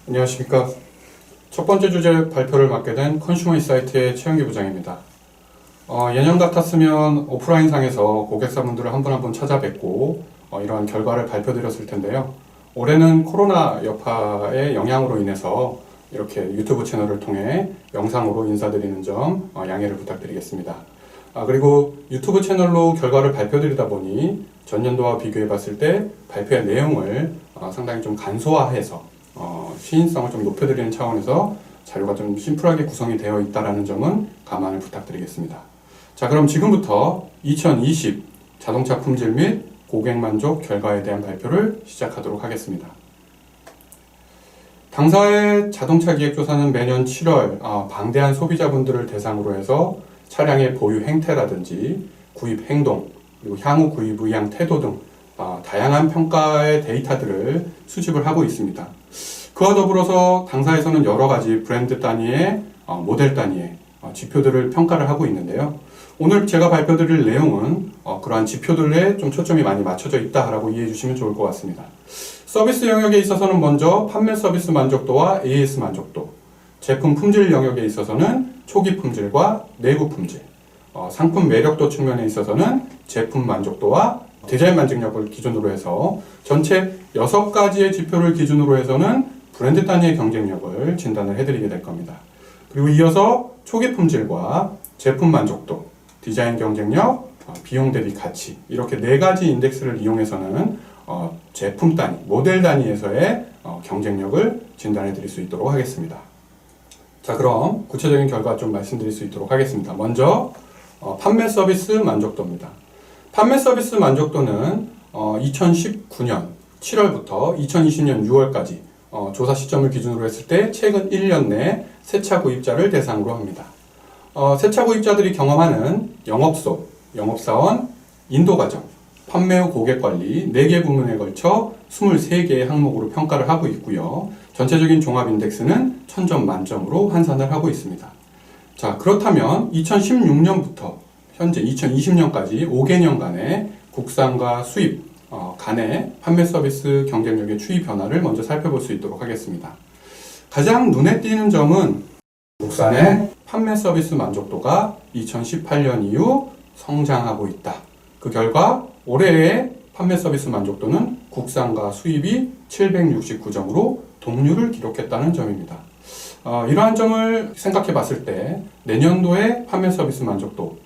안녕하십니까. 첫 번째 주제 발표를 맡게 된 컨슈머 인사이트의 최영기 부장입니다. 예년 같았으면 오프라인상에서 고객사분들을 한 분 한 분 찾아뵙고 이러한 결과를 발표드렸을 텐데요. 올해는 코로나 여파의 영향으로 인해서 이렇게 유튜브 채널을 통해 영상으로 인사드리는 점 양해를 부탁드리겠습니다. 그리고 유튜브 채널로 결과를 발표드리다 보니 전년도와 비교해 봤을 때 발표의 내용을 상당히 좀 간소화해서 시인성을 좀 높여드리는 차원에서 자료가 좀 심플하게 구성이 되어 있다는 점은 감안을 부탁드리겠습니다. 자, 그럼 지금부터 2020 자동차 품질 및 고객 만족 결과에 대한 발표를 시작하도록 하겠습니다. 당사의 자동차 기획조사는 매년 7월 방대한 소비자분들을 대상으로 해서 차량의 보유 행태라든지 구입 행동, 그리고 향후 구입 의향 태도 등 다양한 평가의 데이터들을 수집을 하고 있습니다. 그와 더불어서 당사에서는 여러 가지 브랜드 단위의 모델 단위의 지표들을 평가를 하고 있는데요. 오늘 제가 발표드릴 내용은 그러한 지표들에 좀 초점이 많이 맞춰져 있다라고 이해해 주시면 좋을 것 같습니다. 서비스 영역에 있어서는 먼저 판매 서비스 만족도와 AS 만족도, 제품 품질 영역에 있어서는 초기 품질과 내부 품질, 상품 매력도 측면에 있어서는 제품 만족도와 디자인 만족력을 기준으로 해서 전체 6가지의 지표를 기준으로 해서는 브랜드 단위의 경쟁력을 진단을 해드리게 될 겁니다. 그리고 이어서 초기 품질과 제품 만족도, 디자인 경쟁력, 비용 대비 가치 이렇게 4가지 인덱스를 이용해서는 제품 단위, 모델 단위에서의 경쟁력을 진단해 드릴 수 있도록 하겠습니다. 자, 그럼 구체적인 결과 좀 말씀드릴 수 있도록 하겠습니다. 먼저 판매 서비스 만족도입니다. 판매 서비스 만족도는 2019년 7월부터 2020년 6월까지 조사 시점을 기준으로 했을 때 최근 1년 내 새차 구입자를 대상으로 합니다. 새차 구입자들이 경험하는 영업소, 영업사원, 인도과정, 판매 후 고객관리 4개 부문에 걸쳐 23개의 항목으로 평가를 하고 있고요. 전체적인 종합 인덱스는 1000점 만점으로 환산을 하고 있습니다. 자, 그렇다면 2016년부터 현재 2020년까지 5개년간의 국산과 수입 간의 판매 서비스 경쟁력의 추이 변화를 먼저 살펴볼 수 있도록 하겠습니다. 가장 눈에 띄는 점은 국산의 판매 서비스 만족도가 2018년 이후 성장하고 있다. 그 결과 올해의 판매 서비스 만족도는 국산과 수입이 769점으로 동률을 기록했다는 점입니다. 이러한 점을 생각해 봤을 때 내년도의 판매 서비스 만족도는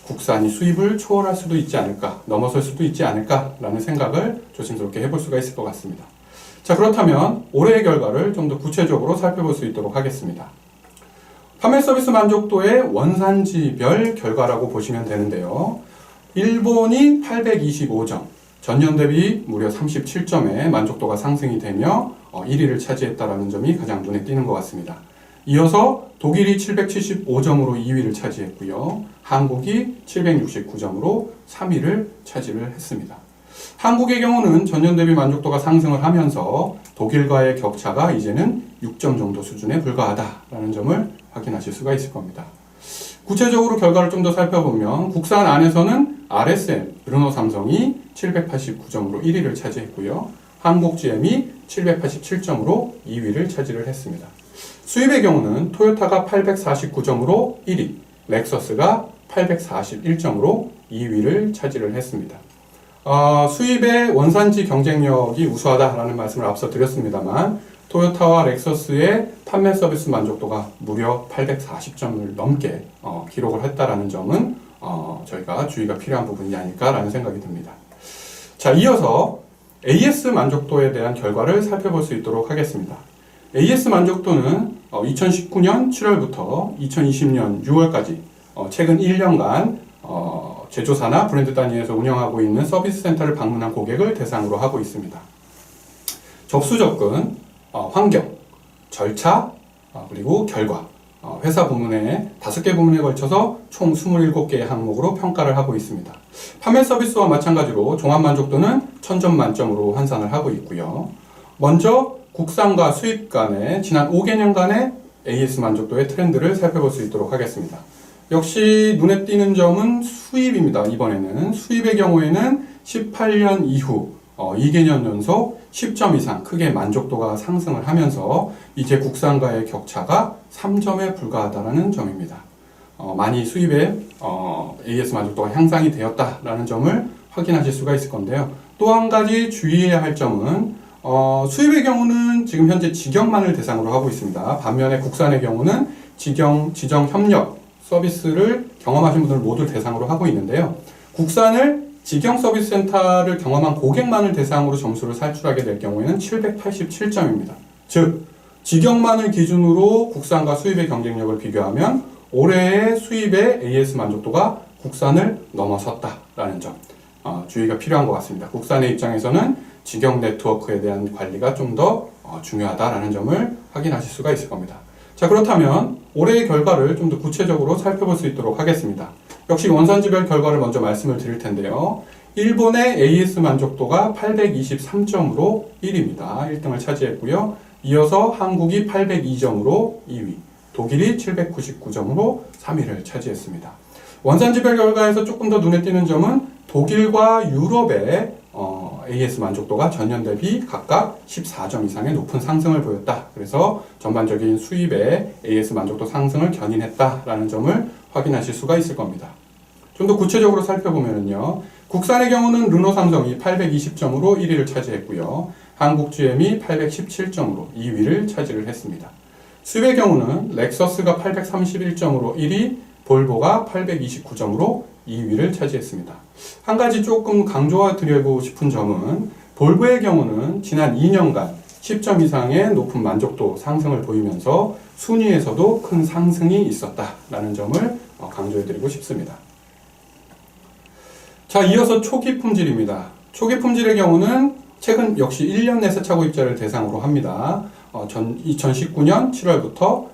국산이 수입을 초월할 수도 있지 않을까, 넘어설 수도 있지 않을까라는 생각을 조심스럽게 해볼 수가 있을 것 같습니다. 자, 그렇다면 올해의 결과를 좀 더 구체적으로 살펴볼 수 있도록 하겠습니다. 판매 서비스 만족도의 원산지별 결과라고 보시면 되는데요. 일본이 825점, 전년 대비 무려 37점의 만족도가 상승이 되며 1위를 차지했다는 점이 가장 눈에 띄는 것 같습니다. 이어서 독일이 775점으로 2위를 차지했고요. 한국이 769점으로 3위를 차지를 했습니다. 한국의 경우는 전년 대비 만족도가 상승을 하면서 독일과의 격차가 이제는 6점 정도 수준에 불과하다라는 점을 확인하실 수가 있을 겁니다. 구체적으로 결과를 좀 더 살펴보면 국산 안에서는 RSM, 르노 삼성이 789점으로 1위를 차지했고요. 한국 GM이 787점으로 2위를 차지를 했습니다. 수입의 경우는 토요타가 849점으로 1위, 렉서스가 841점으로 2위를 차지를 했습니다. 수입의 원산지 경쟁력이 우수하다라는 말씀을 앞서 드렸습니다만 토요타와 렉서스의 판매 서비스 만족도가 무려 840점을 넘게 기록을 했다라는 점은 저희가 주의가 필요한 부분이 아닐까라는 생각이 듭니다. 자, 이어서 AS 만족도에 대한 결과를 살펴볼 수 있도록 하겠습니다. AS 만족도는 2019년 7월부터 2020년 6월까지 최근 1년간 제조사나 브랜드 단위에서 운영하고 있는 서비스 센터를 방문한 고객을 대상으로 하고 있습니다. 접수 접근, 환경, 절차, 그리고 결과, 회사 부문에 5개 부문에 걸쳐서 총 27개의 항목으로 평가를 하고 있습니다. 판매 서비스와 마찬가지로 종합 만족도는 1000점 만점으로 환산을 하고 있고요. 먼저 국산과 수입 간의 지난 5개년간의 AS 만족도의 트렌드를 살펴볼 수 있도록 하겠습니다. 역시 눈에 띄는 점은 수입입니다. 이번에는 수입의 경우에는 18년 이후 2개년 연속 10점 이상 크게 만족도가 상승을 하면서 이제 국산과의 격차가 3점에 불과하다는 점입니다. 많이 수입의 AS 만족도가 향상이 되었다라는 점을 확인하실 수가 있을 건데요. 또 한 가지 주의해야 할 점은 수입의 경우는 지금 현재 직영만을 대상으로 하고 있습니다. 반면에 국산의 경우는 지정 협력 서비스를 경험하신 분들 모두 대상으로 하고 있는데요. 국산을 직영 서비스 센터를 경험한 고객만을 대상으로 점수를 산출하게 될 경우에는 787점입니다. 즉, 직영만을 기준으로 국산과 수입의 경쟁력을 비교하면 올해의 수입의 AS 만족도가 국산을 넘어섰다라는 점 주의가 필요한 것 같습니다. 국산의 입장에서는 직영 네트워크에 대한 관리가 좀 더 중요하다라는 점을 확인하실 수가 있을 겁니다. 자, 그렇다면 올해의 결과를 좀 더 구체적으로 살펴볼 수 있도록 하겠습니다. 역시 원산지별 결과를 먼저 말씀을 드릴 텐데요. 일본의 AS 만족도가 823점으로 1위입니다. 1등을 차지했고요. 이어서 한국이 802점으로 2위, 독일이 799점으로 3위를 차지했습니다. 원산지별 결과에서 조금 더 눈에 띄는 점은 독일과 유럽의 AS 만족도가 전년 대비 각각 14점 이상의 높은 상승을 보였다. 그래서 전반적인 수입의 AS 만족도 상승을 견인했다라는 점을 확인하실 수가 있을 겁니다. 좀 더 구체적으로 살펴보면요. 국산의 경우는 르노 삼성이 820점으로 1위를 차지했고요. 한국 GM이 817점으로 2위를 차지를 했습니다. 수입의 경우는 렉서스가 831점으로 1위, 볼보가 829점으로 2위를 차지했습니다. 한 가지 조금 강조드리고 싶은 점은 볼보의 경우는 지난 2년간 10점 이상의 높은 만족도 상승을 보이면서 순위에서도 큰 상승이 있었다라는 점을 강조해드리고 싶습니다. 자, 이어서 초기 품질입니다. 초기 품질의 경우는 최근 역시 1년 내 세차 구입자를 대상으로 합니다. 2019년 7월부터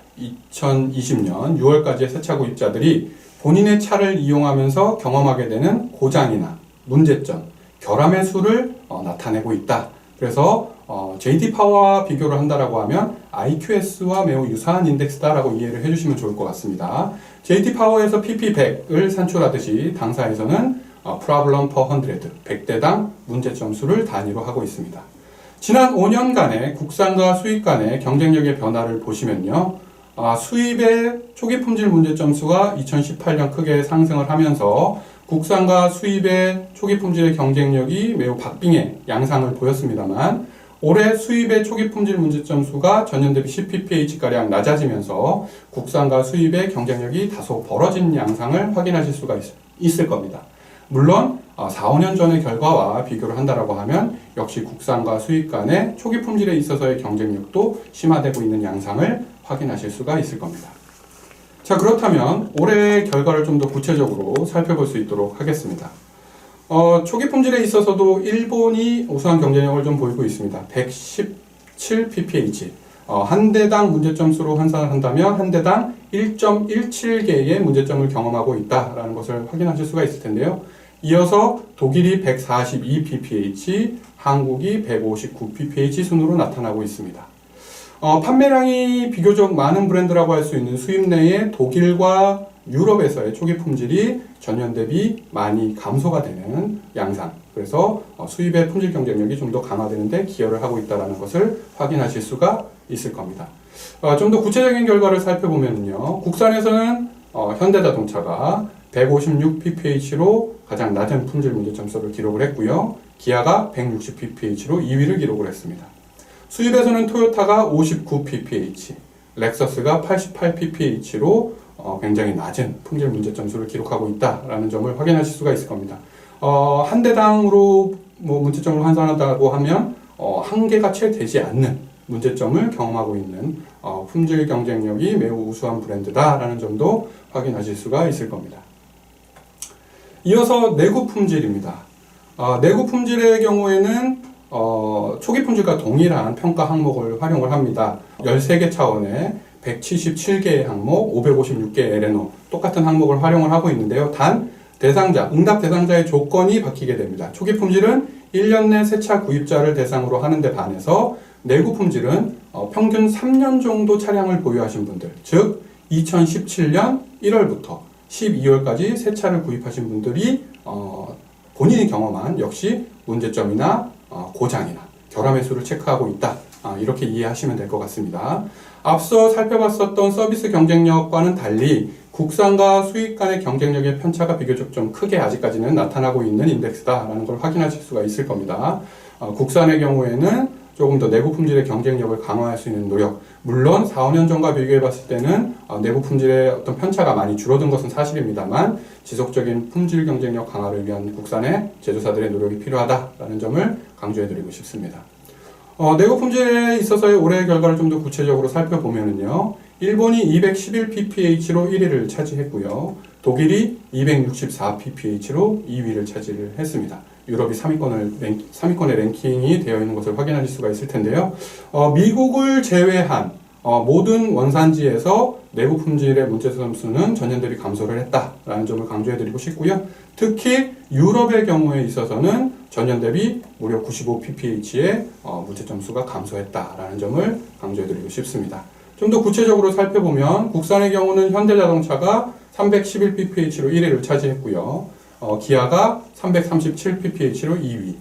2020년 6월까지의 세차 구입자들이 본인의 차를 이용하면서 경험하게 되는 고장이나 문제점, 결함의 수를 나타내고 있다. 그래서 JD 파워와 비교를 한다라고 하면 IQS와 매우 유사한 인덱스다라고 이해를 해주시면 좋을 것 같습니다. JD 파워에서 PP100을 산출하듯이 당사에서는 Problem per 100, 100대당 문제점 수를 단위로 하고 있습니다. 지난 5년간의 국산과 수입 간의 경쟁력의 변화를 보시면요. 수입의 초기 품질 문제점 수가 2018년 크게 상승을 하면서 국산과 수입의 초기 품질의 경쟁력이 매우 박빙의 양상을 보였습니다만 올해 수입의 초기 품질 문제점 수가 전년 대비 10pph가량 낮아지면서 국산과 수입의 경쟁력이 다소 벌어진 양상을 확인하실 수가 있을 겁니다. 물론 4, 5년 전의 결과와 비교를 한다라고 하면 역시 국산과 수입 간의 초기 품질에 있어서의 경쟁력도 심화되고 있는 양상을 확인하실 수가 있을 겁니다. 자, 그렇다면 올해의 결과를 좀 더 구체적으로 살펴볼 수 있도록 하겠습니다. 초기 품질에 있어서도 일본이 우수한 경쟁력을 좀 보이고 있습니다. 117 pph. 한 대당 문제점 수로 환산을 한다면 한 대당 1.17개의 문제점을 경험하고 있다라는 것을 확인하실 수가 있을 텐데요. 이어서 독일이 142 pph, 한국이 159 pph 순으로 나타나고 있습니다. 판매량이 비교적 많은 브랜드라고 할 수 있는 수입 내의 독일과 유럽에서의 초기 품질이 전년 대비 많이 감소가 되는 양상. 그래서 수입의 품질 경쟁력이 좀 더 강화되는데 기여를 하고 있다는 것을 확인하실 수가 있을 겁니다. 좀 더 구체적인 결과를 살펴보면요. 국산에서는 현대자동차가 156 pph로 가장 낮은 품질 문제점수를 기록을 했고요. 기아가 160 pph로 2위를 기록을 했습니다. 수입에서는 토요타가 59 pph, 렉서스가 88 pph로 굉장히 낮은 품질 문제점수를 기록하고 있다라는 점을 확인하실 수가 있을 겁니다. 한 대당으로 문제점을 환산한다고 하면 한계가 채 되지 않는 문제점을 경험하고 있는 품질 경쟁력이 매우 우수한 브랜드다라는 점도 확인하실 수가 있을 겁니다. 이어서 내구 품질입니다. 내구 품질의 경우에는 초기 품질과 동일한 평가 항목을 활용을 합니다. 13개 차원의 177개의 항목, 556개의 LNO 똑같은 항목을 활용을 하고 있는데요. 단 응답 대상자의 조건이 바뀌게 됩니다. 초기 품질은 1년 내 세차 구입자를 대상으로 하는데 반해서 내구 품질은 평균 3년 정도 차량을 보유하신 분들, 즉 2017년 1월부터 12월까지 새 차를 구입하신 분들이 본인이 경험한 역시 문제점이나 고장이나 결함의 수를 체크하고 있다. 이렇게 이해하시면 될 것 같습니다. 앞서 살펴봤었던 서비스 경쟁력과는 달리 국산과 수입 간의 경쟁력의 편차가 비교적 좀 크게 아직까지는 나타나고 있는 인덱스다라는 걸 확인하실 수가 있을 겁니다. 국산의 경우에는 조금 더 내구 품질의 경쟁력을 강화할 수 있는 노력, 물론 4, 5년 전과 비교해 봤을 때는 내구 품질의 어떤 편차가 많이 줄어든 것은 사실입니다만 지속적인 품질 경쟁력 강화를 위한 국산의 제조사들의 노력이 필요하다라는 점을 강조해 드리고 싶습니다. 내구 품질에 있어서의 올해의 결과를 좀 더 구체적으로 살펴보면은요. 일본이 211pph로 1위를 차지했고요. 독일이 264pph로 2위를 차지를 했습니다. 유럽이 3위권의 랭킹이 되어 있는 것을 확인하실 수가 있을 텐데요. 미국을 제외한 모든 원산지에서 내구 품질의 문제 점수는 전년 대비 감소를 했다라는 점을 강조해드리고 싶고요. 특히 유럽의 경우에 있어서는 전년 대비 무려 95pph의 문제 점수가 감소했다라는 점을 강조해드리고 싶습니다. 좀 더 구체적으로 살펴보면 국산의 경우는 현대자동차가 311pph로 1위를 차지했고요. 기아가 337pph로 2위,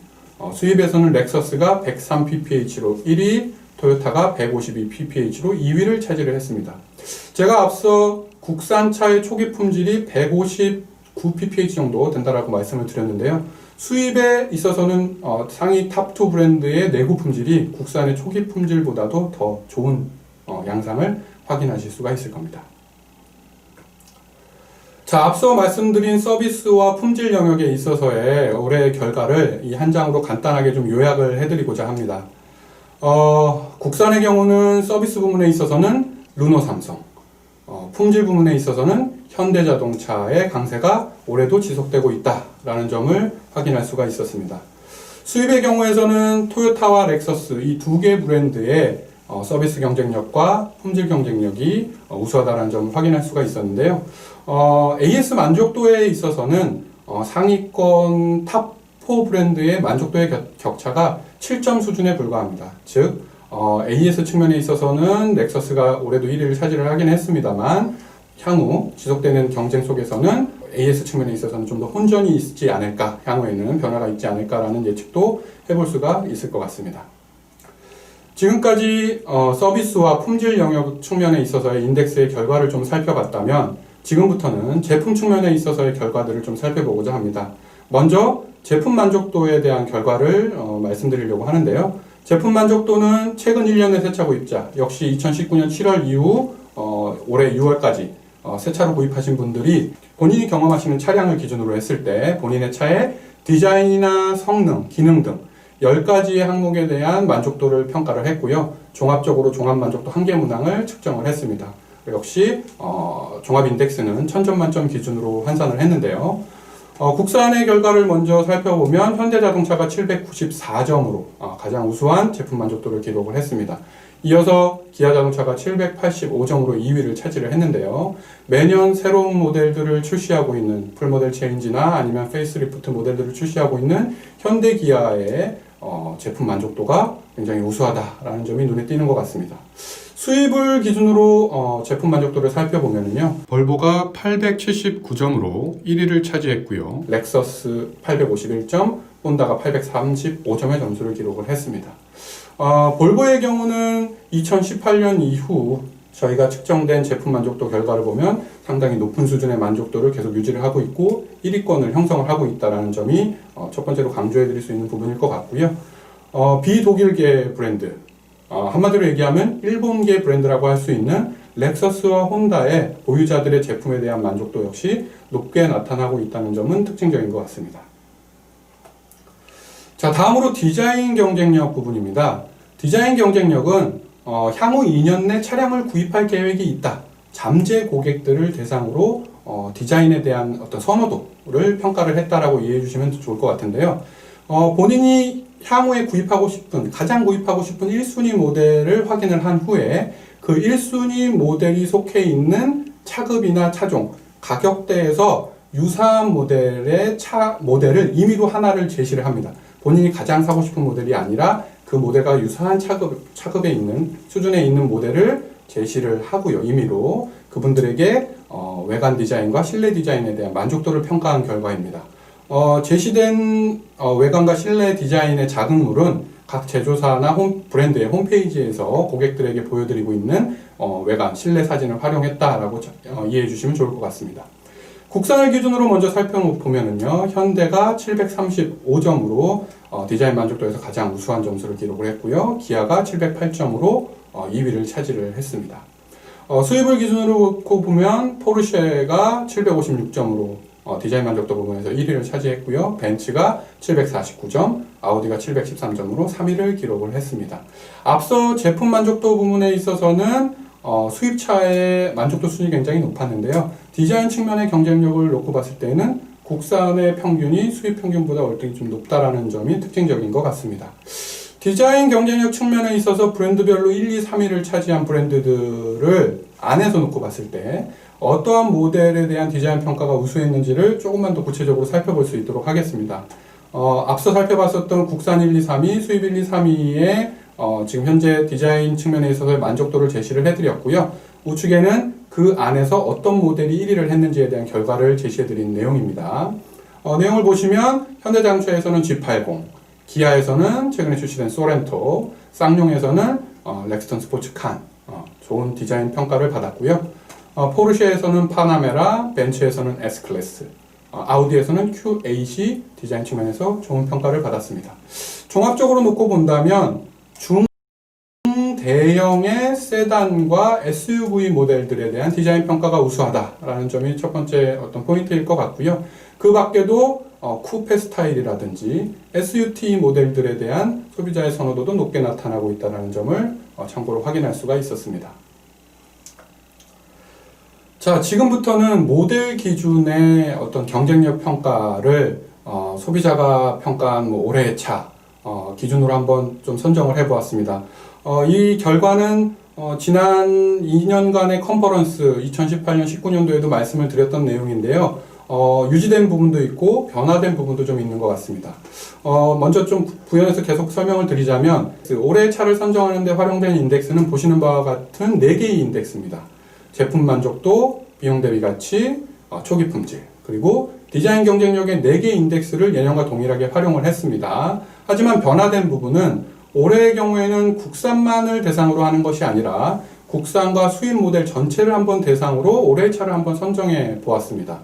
수입에서는 렉서스가 103pph로 1위, 토요타가 152pph로 2위를 차지를 했습니다. 제가 앞서 국산차의 초기 품질이 159pph 정도 된다라고 말씀을 드렸는데요. 수입에 있어서는 상위 탑2 브랜드의 내구 품질이 국산의 초기 품질보다도 더 좋은 양상을 확인하실 수가 있을 겁니다. 자, 앞서 말씀드린 서비스와 품질 영역에 있어서의 올해의 결과를 이 한 장으로 간단하게 좀 요약을 해드리고자 합니다. 국산의 경우는 서비스 부문에 있어서는 르노삼성, 품질 부문에 있어서는 현대자동차의 강세가 올해도 지속되고 있다라는 점을 확인할 수가 있었습니다. 수입의 경우에서는 토요타와 렉서스 이 두 개 브랜드의 서비스 경쟁력과 품질 경쟁력이 우수하다는 점을 확인할 수가 있었는데요. AS 만족도에 있어서는 상위권 탑4 브랜드의 만족도의 격차가 7점 수준에 불과합니다. 즉 AS 측면에 있어서는 렉서스가 올해도 1위를 차지를 하긴 했습니다만 향후 지속되는 경쟁 속에서는 AS 측면에 있어서는 좀 더 혼전이 있지 않을까, 향후에는 변화가 있지 않을까라는 예측도 해볼 수가 있을 것 같습니다. 지금까지 서비스와 품질 영역 측면에 있어서의 인덱스의 결과를 좀 살펴봤다면 지금부터는 제품 측면에 있어서의 결과들을 좀 살펴보고자 합니다. 먼저 제품 만족도에 대한 결과를 말씀드리려고 하는데요. 제품 만족도는 최근 1년의 새차 구입자, 역시 2019년 7월 이후 올해 6월까지 새 차로 구입하신 분들이 본인이 경험하시는 차량을 기준으로 했을 때 본인의 차의 디자인이나 성능, 기능 등 10가지의 항목에 대한 만족도를 평가를 했고요. 종합적으로 종합만족도 한계 문항을 측정을 했습니다. 역시 종합인덱스는 1000점 만점 기준으로 환산을 했는데요. 국산의 결과를 먼저 살펴보면 현대자동차가 794점으로 가장 우수한 제품 만족도를 기록을 했습니다. 이어서 기아자동차가 785점으로 2위를 차지를 했는데요. 매년 새로운 모델들을 출시하고 있는 풀모델 체인지나 아니면 페이스리프트 모델들을 출시하고 있는 현대기아의 제품 만족도가 굉장히 우수하다라는 점이 눈에 띄는 것 같습니다. 수입을 기준으로 제품 만족도를 살펴보면요. 볼보가 879점으로 1위를 차지했고요. 렉서스 851점, 혼다가 835점의 점수를 기록을 했습니다. 볼보의 경우는 2018년 이후 저희가 측정된 제품 만족도 결과를 보면 상당히 높은 수준의 만족도를 계속 유지를 하고 있고 1위권을 형성을 하고 있다는 점이 첫 번째로 강조해 드릴 수 있는 부분일 것 같고요. 비독일계 브랜드, 한마디로 얘기하면 일본계 브랜드라고 할 수 있는 렉서스와 혼다의 보유자들의 제품에 대한 만족도 역시 높게 나타나고 있다는 점은 특징적인 것 같습니다. 자, 다음으로 디자인 경쟁력 부분입니다. 디자인 경쟁력은 향후 2년 내 차량을 구입할 계획이 있다. 잠재 고객들을 대상으로 디자인에 대한 어떤 선호도를 평가를 했다라고 이해해 주시면 좋을 것 같은데요. 본인이 향후에 가장 구입하고 싶은 1순위 모델을 확인을 한 후에 그 1순위 모델이 속해 있는 차급이나 차종, 가격대에서 유사한 모델을 임의로 하나를 제시를 합니다. 본인이 가장 사고 싶은 모델이 아니라 그 모델과 유사한 차급에 있는, 수준에 있는 모델을 제시를 하고요. 임의로 그분들에게 외관 디자인과 실내 디자인에 대한 만족도를 평가한 결과입니다. 제시된 외관과 실내 디자인의 자극물은 각 제조사나 브랜드의 홈페이지에서 고객들에게 보여드리고 있는 외관, 실내 사진을 활용했다라고 이해해 주시면 좋을 것 같습니다. 국산을 기준으로 먼저 살펴보면은요, 현대가 735점으로 디자인 만족도에서 가장 우수한 점수를 기록을 했고요. 기아가 708점으로 2위를 차지를 했습니다. 수입을 기준으로 놓고 보면 포르쉐가 756점으로 디자인 만족도 부분에서 1위를 차지했고요. 벤츠가 749점, 아우디가 713점으로 3위를 기록을 했습니다. 앞서 제품 만족도 부분에 있어서는 수입차의 만족도 수준이 굉장히 높았는데요. 디자인 측면의 경쟁력을 놓고 봤을 때는 국산의 평균이 수입 평균보다 월등히 좀 높다라는 점이 특징적인 것 같습니다. 디자인 경쟁력 측면에 있어서 브랜드별로 1, 2, 3위를 차지한 브랜드들을 안에서 놓고 봤을 때 어떠한 모델에 대한 디자인 평가가 우수했는지를 조금만 더 구체적으로 살펴볼 수 있도록 하겠습니다. 앞서 살펴봤었던 국산 1, 2, 3위, 수입 1, 2, 3위의 지금 현재 디자인 측면에 있어서 만족도를 제시를 해드렸고요. 우측에는 그 안에서 어떤 모델이 1위를 했는지에 대한 결과를 제시해드린 내용입니다. 내용을 보시면 현대자동차에서는 G80, 기아에서는 최근에 출시된 소렌토, 쌍용에서는 렉스턴 스포츠 칸, 좋은 디자인 평가를 받았고요. 포르쉐에서는 파나메라, 벤츠에서는 S클래스, 아우디에서는 Q8이 디자인 측면에서 좋은 평가를 받았습니다. 종합적으로 놓고 본다면 중대형의 세단과 SUV 모델들에 대한 디자인 평가가 우수하다라는 점이 첫 번째 어떤 포인트일 것 같고요. 그 밖에도 쿠페 스타일이라든지 SUT 모델들에 대한 소비자의 선호도도 높게 나타나고 있다는 점을 참고로 확인할 수가 있었습니다. 자, 지금부터는 모델 기준의 어떤 경쟁력 평가를 소비자가 평가한 올해의 차 기준으로 한번 좀 선정을 해보았습니다. 이 결과는 지난 2년간의 컨퍼런스 2018년 19년도에도 말씀을 드렸던 내용인데요. 유지된 부분도 있고 변화된 부분도 좀 있는 것 같습니다. 먼저 좀 부연해서 계속 설명을 드리자면 올해의 차를 선정하는 데 활용된 인덱스는 보시는 바와 같은 4개의 인덱스입니다. 제품 만족도, 비용 대비 가치, 초기 품질, 그리고 디자인 경쟁력의 4개의 인덱스를 예년과 동일하게 활용을 했습니다. 하지만 변화된 부분은 올해의 경우에는 국산만을 대상으로 하는 것이 아니라 국산과 수입 모델 전체를 한번 대상으로 올해의 차를 한번 선정해 보았습니다.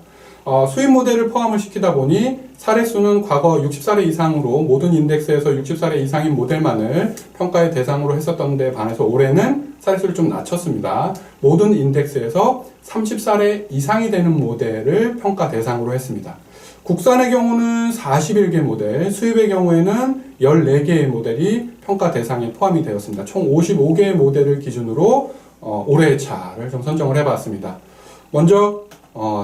수입 모델을 포함을 시키다 보니 사례수는 과거 60사례 이상으로 모든 인덱스에서 60사례 이상인 모델만을 평가의 대상으로 했었던 데 반해서 올해는 사례수를 좀 낮췄습니다. 모든 인덱스에서 30사례 이상이 되는 모델을 평가 대상으로 했습니다. 국산의 경우는 41개 모델, 수입의 경우에는 14개의 모델이 평가 대상에 포함이 되었습니다. 총 55개의 모델을 기준으로 올해의 차를 좀 선정을 해봤습니다. 먼저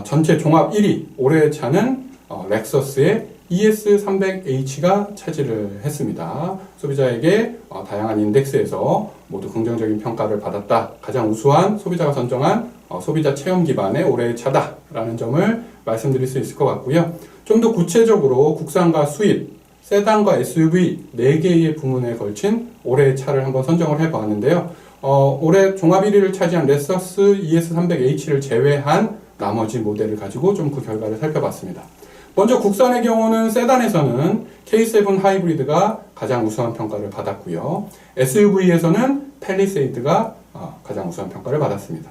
전체 종합 1위, 올해의 차는 렉서스의 ES300H가 차지를 했습니다. 소비자에게 다양한 인덱스에서 모두 긍정적인 평가를 받았다. 가장 우수한 소비자가 선정한 소비자 체험 기반의 올해의 차다라는 점을 말씀드릴 수 있을 것 같고요. 좀 더 구체적으로 국산과 수입, 세단과 SUV 4개의 부문에 걸친 올해의 차를 한번 선정을 해보았는데요. 올해 종합 1위를 차지한 렉서스 ES300H를 제외한 나머지 모델을 가지고 좀 그 결과를 살펴봤습니다. 먼저 국산의 경우는 세단에서는 K7 하이브리드가 가장 우수한 평가를 받았고요. SUV에서는 팰리세이드가 가장 우수한 평가를 받았습니다.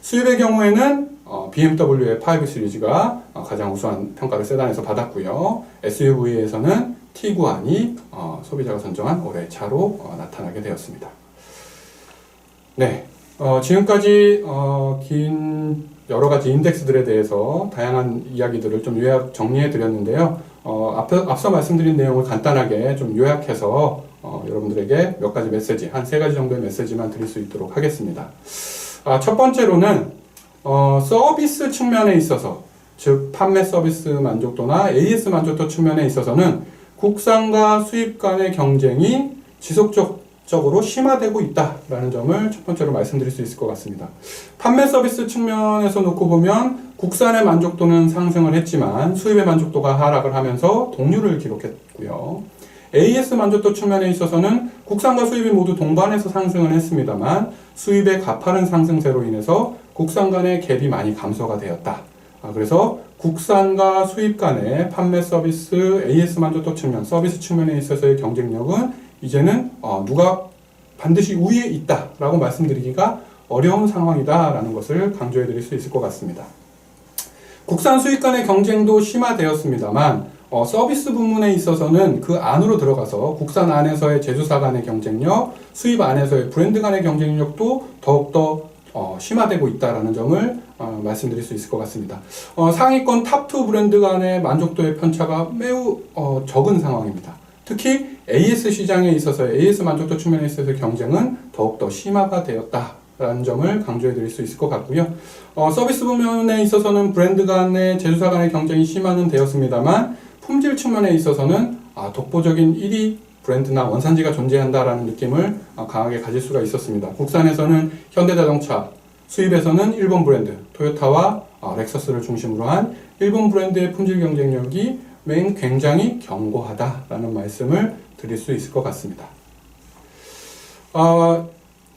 수입의 경우에는 BMW의 5 시리즈가 가장 우수한 평가를 세단에서 받았고요. SUV에서는 Tiguan이 소비자가 선정한 올해의 차로 나타나게 되었습니다. 네, 지금까지 긴 여러 가지 인덱스들에 대해서 다양한 이야기들을 좀 요약 정리해 드렸는데요. 앞서 말씀드린 내용을 간단하게 좀 요약해서 여러분들에게 몇 가지 메시지, 한 3가지 정도의 메시지만 드릴 수 있도록 하겠습니다. 첫 번째로는 서비스 측면에 있어서, 즉 판매 서비스 만족도나 AS 만족도 측면에 있어서는 국산과 수입 간의 경쟁이 지속적으로 심화되고 있다라는 점을 첫 번째로 말씀드릴 수 있을 것 같습니다. 판매 서비스 측면에서 놓고 보면 국산의 만족도는 상승을 했지만 수입의 만족도가 하락을 하면서 동률을 기록했고요. AS 만족도 측면에 있어서는 국산과 수입이 모두 동반해서 상승을 했습니다만 수입의 가파른 상승세로 인해서 국산 간의 갭이 많이 감소가 되었다. 그래서 국산과 수입 간의 판매 서비스, AS 만족도 측면, 서비스 측면에 있어서의 경쟁력은 이제는 누가 반드시 우위에 있다라고 말씀드리기가 어려운 상황이다라는 것을 강조해 드릴 수 있을 것 같습니다. 국산 수입 간의 경쟁도 심화되었습니다만 서비스 부문에 있어서는 그 안으로 들어가서 국산 안에서의 제조사 간의 경쟁력, 수입 안에서의 브랜드 간의 경쟁력도 더욱더 심화되고 있다는 점을 말씀드릴 수 있을 것 같습니다. 상위권 탑2 브랜드 간의 만족도의 편차가 매우 적은 상황입니다. 특히 AS 시장에 있어서 AS 만족도 측면에 있어서 경쟁은 더욱더 심화가 되었다라는 점을 강조해 드릴 수 있을 것 같고요. 서비스 부문에 있어서는 브랜드 간의 제조사 간의 경쟁이 심화는 되었습니다만 품질 측면에 있어서는 독보적인 1위 브랜드나 원산지가 존재한다라는 느낌을 강하게 가질 수가 있었습니다. 국산에서는 현대자동차, 수입에서는 일본 브랜드, 토요타와 렉서스를 중심으로 한 일본 브랜드의 품질 경쟁력이 굉장히 견고하다라는 말씀을 드릴 수 있을 것 같습니다.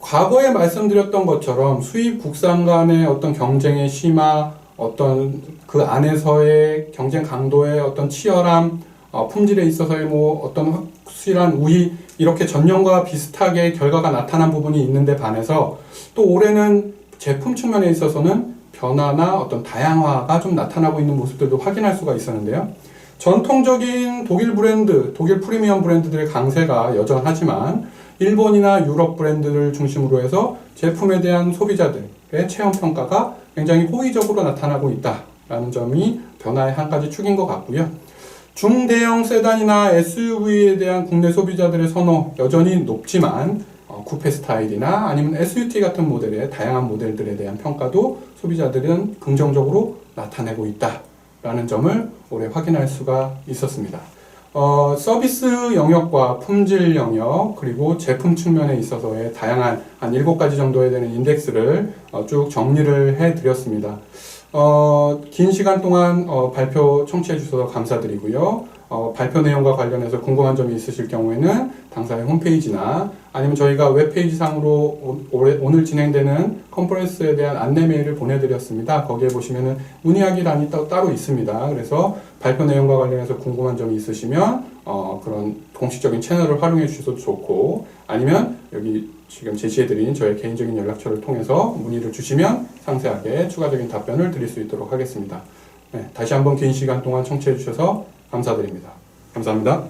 과거에 말씀드렸던 것처럼 수입 국산 간의 어떤 경쟁의 심화, 어떤 그 안에서의 경쟁 강도의 어떤 치열함, 품질에 있어서의 어떤 확실한 우위, 이렇게 전년과 비슷하게 결과가 나타난 부분이 있는데 반해서 또 올해는 제품 측면에 있어서는 변화나 어떤 다양화가 좀 나타나고 있는 모습들도 확인할 수가 있었는데요. 전통적인 독일 브랜드, 독일 프리미엄 브랜드들의 강세가 여전하지만 일본이나 유럽 브랜드를 중심으로 해서 제품에 대한 소비자들의 체험 평가가 굉장히 호의적으로 나타나고 있다라는 점이 변화의 한 가지 축인 것 같고요. 중대형 세단이나 SUV에 대한 국내 소비자들의 선호 여전히 높지만 쿠페 스타일이나 아니면 SUT 같은 모델의 다양한 모델들에 대한 평가도 소비자들은 긍정적으로 나타내고 있다라는 점을 올해 확인할 수가 있었습니다. 서비스 영역과 품질 영역 그리고 제품 측면에 있어서의 다양한 한 7가지 정도에 되는 인덱스를 쭉 정리를 해드렸습니다. 긴 시간 동안 발표 청취해 주셔서 감사드리고요. 발표 내용과 관련해서 궁금한 점이 있으실 경우에는 당사의 홈페이지나 아니면 저희가 웹페이지 상으로 오늘 진행되는 컨퍼런스에 대한 안내 메일을 보내드렸습니다. 거기에 보시면은 문의하기란이 따로 있습니다. 그래서 발표 내용과 관련해서 궁금한 점이 있으시면 그런 공식적인 채널을 활용해 주셔도 좋고 아니면 여기 지금 제시해드린 저의 개인적인 연락처를 통해서 문의를 주시면 상세하게 추가적인 답변을 드릴 수 있도록 하겠습니다. 네, 다시 한번 긴 시간 동안 청취해 주셔서 감사드립니다. 감사합니다.